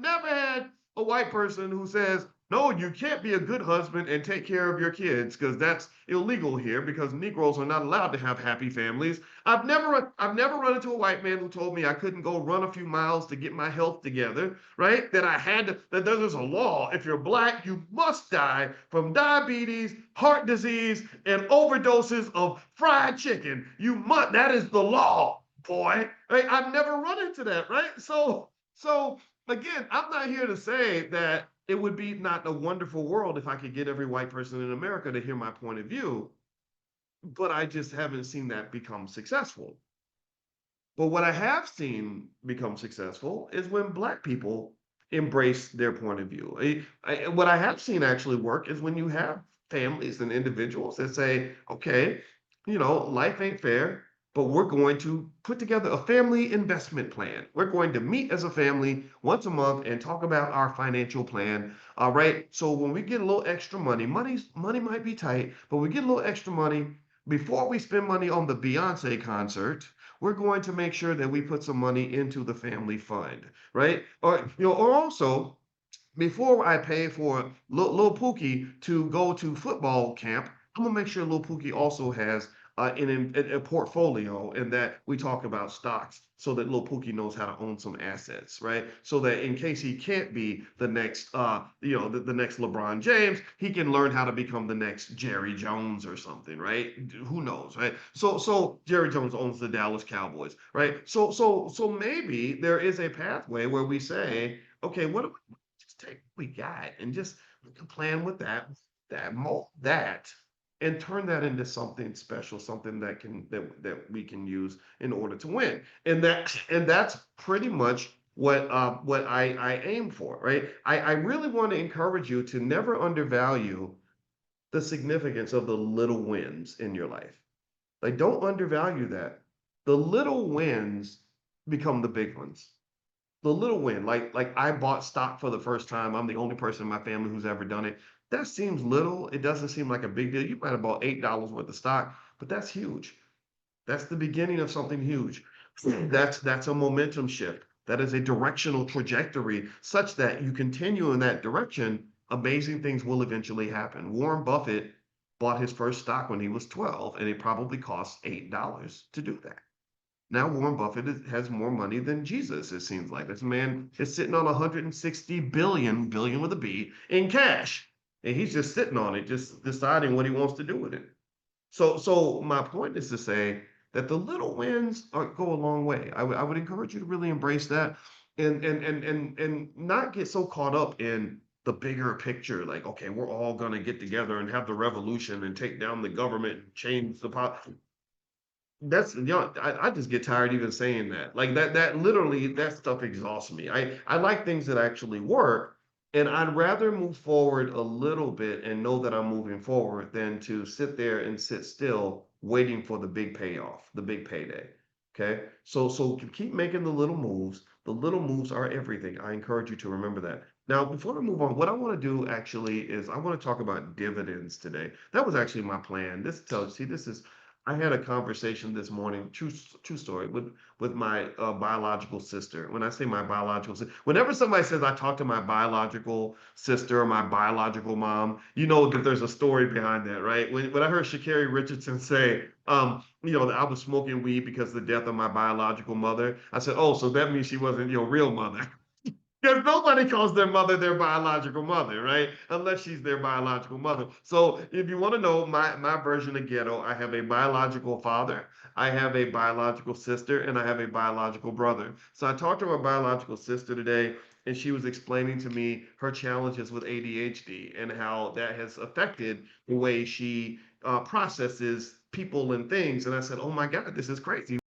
never had a white person who says, no, you can't be a good husband and take care of your kids because that's illegal here because Negroes are not allowed to have happy families. I've never run into a white man who told me I couldn't go run a few miles to get my health together, right? That I had to, that there's a law. If you're black, you must die from diabetes, heart disease, and overdoses of fried chicken. You must, that is the law, boy. Right? I've never run into that, right? So again, I'm not here to say that it would be not a wonderful world if I could get every white person in America to hear my point of view, but I just haven't seen that become successful. But what I have seen become successful is when black people embrace their point of view. What I have seen actually work is when you have families and individuals that say, okay, life ain't fair, but we're going to put together a family investment plan. We're going to meet as a family once a month and talk about our financial plan. All right. So when we get a little extra money might be tight, but we get a little extra money before we spend money on the Beyonce concert, we're going to make sure that we put some money into the family fund, right? Or also before I pay for Lil Pookie to go to football camp, I'm gonna make sure Lil Pookie also has a portfolio and that we talk about stocks so that Lil Pookie knows how to own some assets, right? So that in case he can't be the next, the next LeBron James, he can learn how to become the next Jerry Jones or something, right? Who knows, right? So Jerry Jones owns the Dallas Cowboys, right? So maybe there is a pathway where we say, okay, what do we just take what we got and just plan with that mold that and turn that into something special, something that we can use in order to win. And that's pretty much what I aim for, right? I really want to encourage you to never undervalue the significance of the little wins in your life. Like, don't undervalue that. The little wins become the big ones. The little win, like I bought stock for the first time. I'm the only person in my family who's ever done it. That seems little. It doesn't seem like a big deal. You might have bought $8 worth of stock, but that's huge. That's the beginning of something huge. That's a momentum shift. That is a directional trajectory such that you continue in that direction, amazing things will eventually happen. Warren Buffett bought his first stock when he was 12, and it probably cost $8 to do that. Now Warren Buffett has more money than Jesus, it seems like. This man is sitting on 160 billion with a B, in cash. And he's just sitting on it, just deciding what he wants to do with it. So my point is to say that the little wins go a long way. I would encourage you to really embrace that and not get so caught up in the bigger picture, like, okay, we're all gonna get together and have the revolution and take down the government and change the that's I just get tired even saying that. Like that literally that stuff exhausts me. I like things that actually work, and I'd rather move forward a little bit and know that I'm moving forward than to sit there and sit still waiting for the big payoff, the big payday. Okay? So keep making the little moves. The little moves are everything. I encourage you to remember that. Now, before we move on, what I want to do actually is I want to talk about dividends today. That was actually my plan. This is I had a conversation this morning, true story, with my biological sister. When I say my biological sister, whenever somebody says I talk to my biological sister or my biological mom, you know that there's a story behind that, right? When I heard Sha'Carri Richardson say, that I was smoking weed because of the death of my biological mother, I said, oh, so that means she wasn't your real mother. Because nobody calls their mother their biological mother, right? Unless she's their biological mother. So if you want to know my version of ghetto, I have a biological father, I have a biological sister, and I have a biological brother. So I talked to my biological sister today, and she was explaining to me her challenges with ADHD and how that has affected the way she processes people and things. And I said, oh my God, this is crazy.